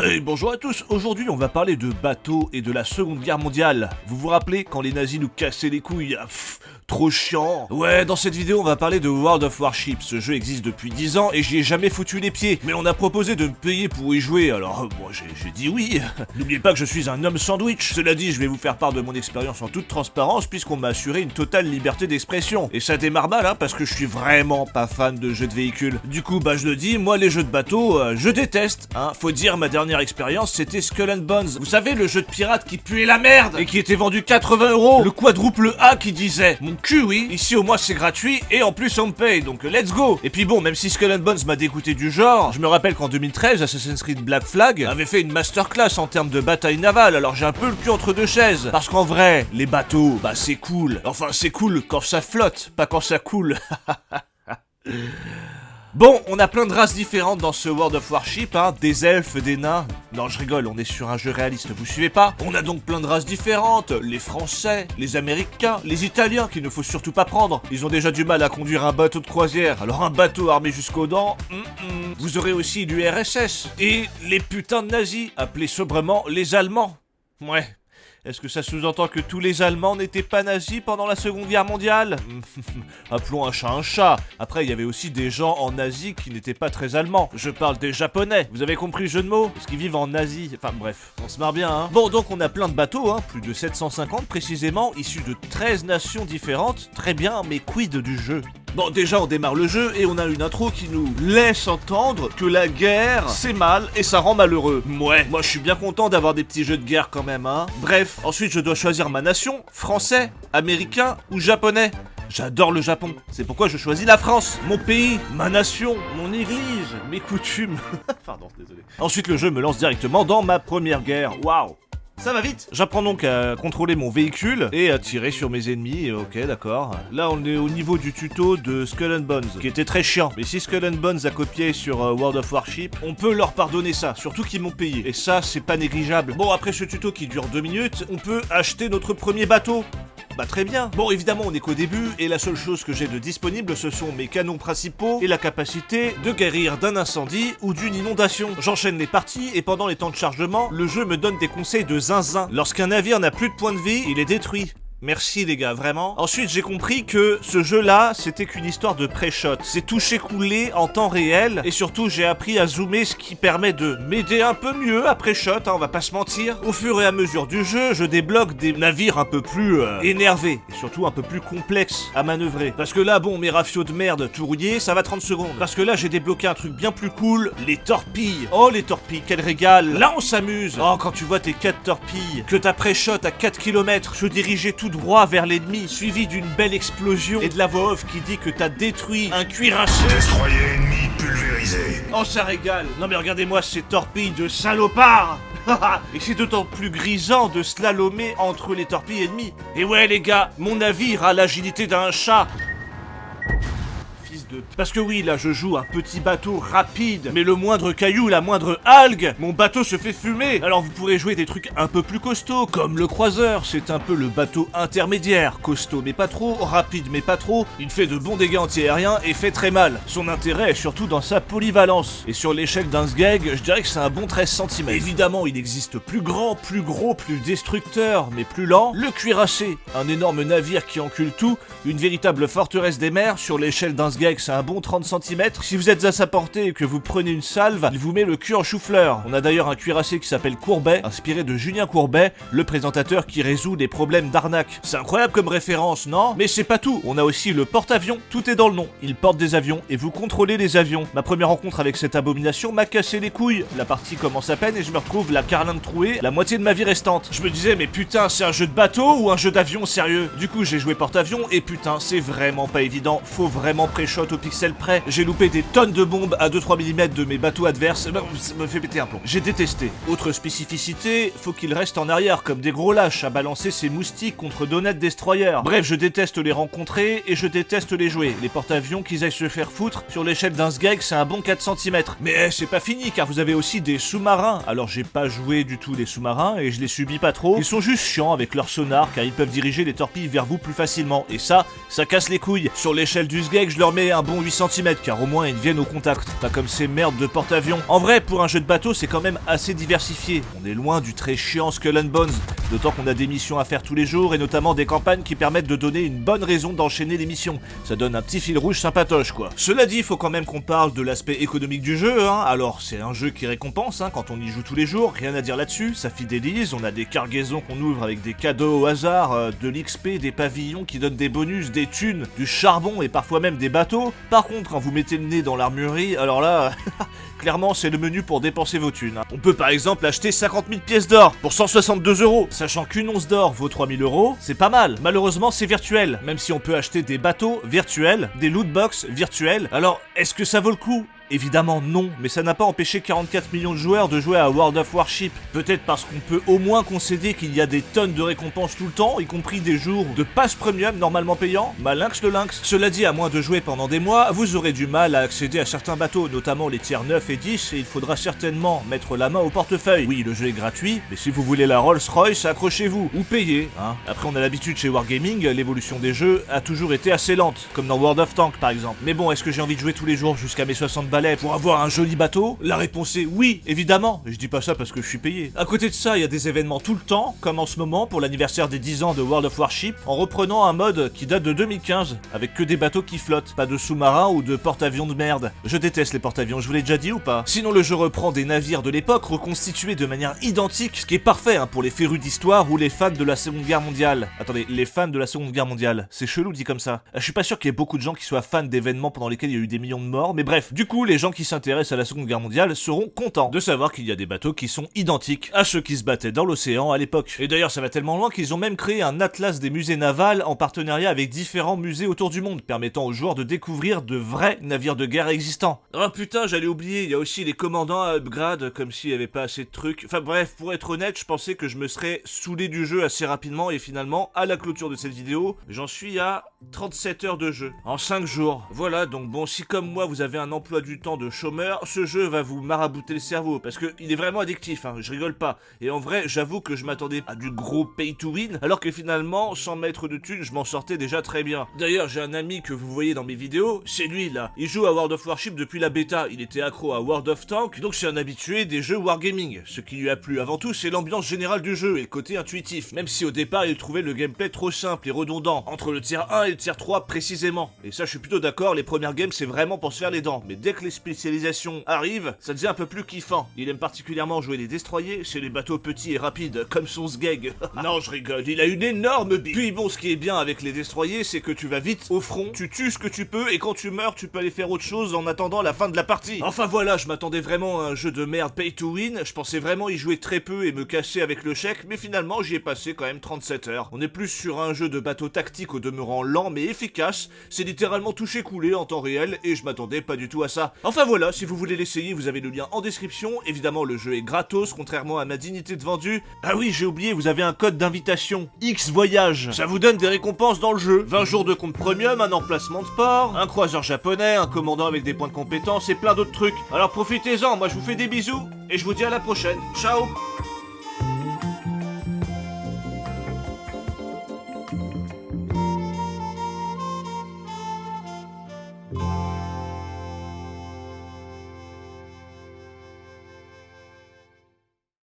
Hey, bonjour à tous, aujourd'hui on va parler de bateaux et de la Seconde Guerre mondiale. Vous vous rappelez quand les nazis nous cassaient les couilles? Trop chiant. Ouais, dans cette vidéo on va parler de World of Warships. Ce jeu existe depuis 10 ans et j'y ai jamais foutu les pieds. Mais on a proposé de me payer pour y jouer, alors moi j'ai dit oui. N'oubliez pas que je suis un homme sandwich. Cela dit, je vais vous faire part de mon expérience en toute transparence puisqu'on m'a assuré une totale liberté d'expression. Et ça démarre mal, parce que je suis vraiment pas fan de jeux de véhicules. Du coup, je le dis, moi les jeux de bateau, je déteste. Faut dire, ma dernière expérience c'était Skull and Bones. Vous savez, le jeu de pirate qui puait la merde et qui était vendu 80 €. Le quadruple A qui disait mon cul, oui, ici au moins c'est gratuit et en plus on me paye, donc let's go. Et puis bon, même si Skull and Bones m'a dégoûté du genre, je me rappelle qu'en 2013 Assassin's Creed Black Flag avait fait une masterclass en termes de bataille navale, alors j'ai un peu le cul entre deux chaises. Parce qu'en vrai, les bateaux, c'est cool. Enfin, c'est cool quand ça flotte, pas quand ça coule. Bon, on a plein de races différentes dans ce World of Warships, des elfes, des nains. Non, je rigole, on est sur un jeu réaliste, vous suivez pas? On a donc plein de races différentes, les Français, les Américains, les Italiens, qu'il ne faut surtout pas prendre. Ils ont déjà du mal à conduire un bateau de croisière, alors un bateau armé jusqu'aux dents, Vous aurez aussi l'URSS, et les putains de nazis, appelés sobrement les Allemands. Ouais. Est-ce que ça sous-entend que tous les Allemands n'étaient pas nazis pendant la Seconde Guerre mondiale? Appelons un chat un chat. Après, il y avait aussi des gens en Asie qui n'étaient pas très allemands. Je parle des Japonais. Vous avez compris le jeu de mots? Parce qu'ils vivent en Asie. Enfin bref, on se marre bien, Bon, donc on a plein de bateaux, plus de 750 précisément, issus de 13 nations différentes. Très bien, mais quid du jeu? Bon, déjà on démarre le jeu et on a une intro qui nous laisse entendre que la guerre, c'est mal et ça rend malheureux. Ouais, moi je suis bien content d'avoir des petits jeux de guerre quand même, Bref, ensuite je dois choisir ma nation, français, américain ou japonais. J'adore le Japon, c'est pourquoi je choisis la France, mon pays, ma nation, mon église, mes coutumes. Pardon, désolé. Ensuite le jeu me lance directement dans ma première guerre, waouh. Ça va vite. J'apprends donc à contrôler mon véhicule et à tirer sur mes ennemis, ok d'accord. Là on est au niveau du tuto de Skull and Bones, qui était très chiant. Mais si Skull and Bones a copié sur World of Warships, on peut leur pardonner ça, surtout qu'ils m'ont payé. Et ça c'est pas négligeable. Bon, après ce tuto qui dure 2 minutes, on peut acheter notre premier bateau. Très bien. Bon, évidemment, on est qu'au début, et la seule chose que j'ai de disponible, ce sont mes canons principaux et la capacité de guérir d'un incendie ou d'une inondation. J'enchaîne les parties, et pendant les temps de chargement, le jeu me donne des conseils de zinzin. Lorsqu'un navire n'a plus de points de vie, il est détruit. Merci les gars, vraiment. Ensuite, j'ai compris que ce jeu-là, c'était qu'une histoire de pré-shot. C'est toucher-couler en temps réel, et surtout, j'ai appris à zoomer, ce qui permet de m'aider un peu mieux à pré-shot, on va pas se mentir. Au fur et à mesure du jeu, je débloque des navires un peu plus énervés, et surtout un peu plus complexes à manœuvrer. Parce que là, bon, mes rafios de merde tout rouillés, ça va 30 secondes. Parce que là, j'ai débloqué un truc bien plus cool, les torpilles. Oh, les torpilles, quel régal. Là, on s'amuse. Oh, quand tu vois tes 4 torpilles, que t'as pré-shot à 4 km, je dirigeais tout droit vers l'ennemi, suivi d'une belle explosion et de la voix off qui dit que t'as détruit un cuirassé. Destroyer ennemi pulvérisé. Oh, ça régale. Non mais regardez-moi ces torpilles de salopard. Et c'est d'autant plus grisant de slalomer entre les torpilles ennemies. Et ouais les gars, mon navire a l'agilité d'un chat. Parce que oui, là je joue un petit bateau rapide, mais le moindre caillou, la moindre algue, mon bateau se fait fumer. Alors vous pourrez jouer des trucs un peu plus costauds, comme le croiseur, c'est un peu le bateau intermédiaire, costaud mais pas trop, rapide mais pas trop, il fait de bons dégâts anti-aériens et fait très mal. Son intérêt est surtout dans sa polyvalence, et sur l'échelle d'un Sgeg, je dirais que c'est un bon 13 cm. Évidemment, il existe plus grand, plus gros, plus destructeur, mais plus lent, le cuirassé, un énorme navire qui encule tout, une véritable forteresse des mers, sur l'échelle d'un Sgeg, c'est un bon 30 cm. Si vous êtes à sa portée et que vous prenez une salve, il vous met le cul en chou-fleur. On a d'ailleurs un cuirassé qui s'appelle Courbet, inspiré de Julien Courbet, le présentateur qui résout les problèmes d'arnaque. C'est incroyable comme référence, non? Mais c'est pas tout, on a aussi le porte-avions, tout est dans le nom. Il porte des avions et vous contrôlez les avions. Ma première rencontre avec cette abomination m'a cassé les couilles. La partie commence à peine et je me retrouve la carlingue trouée, la moitié de ma vie restante. Je me disais, mais putain, c'est un jeu de bateau ou un jeu d'avion sérieux? Du coup, j'ai joué porte-avions et putain, c'est vraiment pas évident. Faut vraiment pré-shot au pixel près. J'ai loupé des tonnes de bombes à 2-3 mm de mes bateaux adverses. Ça me fait péter un plomb. J'ai détesté. Autre spécificité, faut qu'ils restent en arrière comme des gros lâches à balancer ces moustiques contre Donut Destroyer. Bref, je déteste les rencontrer et je déteste les jouer. Les porte-avions qu'ils aillent se faire foutre. Sur l'échelle d'un Sgeg, c'est un bon 4 cm. Mais c'est pas fini car vous avez aussi des sous-marins. Alors j'ai pas joué du tout les sous-marins et je les subis pas trop. Ils sont juste chiants avec leur sonar car ils peuvent diriger les torpilles vers vous plus facilement. Et ça casse les couilles. Sur l'échelle du Sgeg, je leur mets un bon 8 cm, car au moins ils viennent au contact, pas comme ces merdes de porte-avions. En vrai, pour un jeu de bateau, c'est quand même assez diversifié. On est loin du très chiant Skull and Bones, d'autant qu'on a des missions à faire tous les jours, et notamment des campagnes qui permettent de donner une bonne raison d'enchaîner les missions. Ça donne un petit fil rouge sympatoche, quoi. Cela dit, il faut quand même qu'on parle de l'aspect économique du jeu, hein. Alors, c'est un jeu qui récompense, hein, quand on y joue tous les jours, rien à dire là-dessus, ça fidélise, on a des cargaisons qu'on ouvre avec des cadeaux au hasard, de l'XP, des pavillons qui donnent des bonus, des thunes, du charbon et parfois même des bateaux. Par contre, quand vous mettez le nez dans l'armurerie, alors là, clairement c'est le menu pour dépenser vos thunes. On peut par exemple acheter 50 000 pièces d'or pour 162 €, sachant qu'une once d'or vaut 3 000 €, c'est pas mal. Malheureusement c'est virtuel, même si on peut acheter des bateaux virtuels, des lootbox virtuels. Alors, est-ce que ça vaut le coup ? Évidemment non, mais ça n'a pas empêché 44 millions de joueurs de jouer à World of Warship. Peut-être parce qu'on peut au moins concéder qu'il y a des tonnes de récompenses tout le temps, y compris des jours de pass premium normalement payants. Malinx le lynx. Cela dit, à moins de jouer pendant des mois, vous aurez du mal à accéder à certains bateaux, notamment les tiers 9 et 10, et il faudra certainement mettre la main au portefeuille. Oui, le jeu est gratuit, mais si vous voulez la Rolls-Royce, accrochez-vous, ou payez, hein. Après on a l'habitude chez Wargaming, l'évolution des jeux a toujours été assez lente, comme dans World of Tanks par exemple. Mais bon, est-ce que j'ai envie de jouer tous les jours jusqu'à mes 60 balais pour avoir un joli bateau? La réponse est oui, évidemment. Je dis pas ça parce que je suis payé. À côté de ça, il y a des événements tout le temps, comme en ce moment pour l'anniversaire des 10 ans de World of Warship, en reprenant un mode qui date de 2015, avec que des bateaux qui flottent, pas de sous-marins ou de porte-avions de merde. Je déteste les porte-avions, je vous l'ai déjà dit ou pas? Sinon le jeu reprend des navires de l'époque reconstitués de manière identique, ce qui est parfait hein, pour les férus d'histoire ou les fans de la Seconde Guerre mondiale. Attendez, les fans de la Seconde Guerre mondiale, c'est chelou dit comme ça. Je suis pas sûr qu'il y ait beaucoup de gens qui soient fans d'événements pendant lesquels il y a eu des millions de morts, mais bref, du coup les gens qui s'intéressent à la Seconde Guerre mondiale seront contents de savoir qu'il y a des bateaux qui sont identiques à ceux qui se battaient dans l'océan à l'époque. Et d'ailleurs ça va tellement loin qu'ils ont même créé un atlas des musées navals en partenariat avec différents musées autour du monde, permettant aux joueurs de découvrir de vrais navires de guerre existants. Oh putain, j'allais oublier, il y a aussi les commandants à upgrade, comme s'il y avait pas assez de trucs. Enfin bref, pour être honnête, je pensais que je me serais saoulé du jeu assez rapidement et finalement, à la clôture de cette vidéo, j'en suis à 37 heures de jeu, en 5 jours. Voilà, donc bon, si comme moi vous avez un emploi du temps de chômeur, ce jeu va vous marabouter le cerveau, parce que il est vraiment addictif, hein, je rigole pas. Et en vrai, j'avoue que je m'attendais à du gros pay to win, alors que finalement, sans mettre de thunes, je m'en sortais déjà très bien. D'ailleurs, j'ai un ami que vous voyez dans mes vidéos, c'est lui là. Il joue à World of Warship depuis la bêta, il était accro à World of Tanks, donc c'est un habitué des jeux Wargaming. Ce qui lui a plu avant tout, c'est l'ambiance générale du jeu et le côté intuitif, même si au départ, il trouvait le gameplay trop simple et redondant, entre le tiers 1 et le tiers 3 précisément. Et ça, je suis plutôt d'accord, les premières games, c'est vraiment pour se faire les dents. Mais dès que les spécialisations arrivent, ça devient un peu plus kiffant. Il aime particulièrement jouer les destroyers, c'est les bateaux petits et rapides, comme son Sgeg. Non, je rigole, il a une énorme bite. Puis bon, ce qui est bien avec les destroyers, c'est que tu vas vite au front, tu tues ce que tu peux, et quand tu meurs, tu peux aller faire autre chose en attendant la fin de la partie. Enfin voilà, je m'attendais vraiment à un jeu de merde pay to win, je pensais vraiment y jouer très peu et me casser avec le chèque, mais finalement, j'y ai passé quand même 37 heures. On est plus sur un jeu de bateau tactique au demeurant lent mais efficace, c'est littéralement toucher-couler en temps réel, et je m'attendais pas du tout à ça. Enfin voilà, si vous voulez l'essayer, vous avez le lien en description. Évidemment, le jeu est gratos, contrairement à ma dignité de vendu. Ah oui, j'ai oublié, vous avez un code d'invitation, X Voyage. Ça vous donne des récompenses dans le jeu. 20 jours de compte premium, un emplacement de port, un croiseur japonais, un commandant avec des points de compétence et plein d'autres trucs. Alors profitez-en, moi je vous fais des bisous, et je vous dis à la prochaine. Ciao.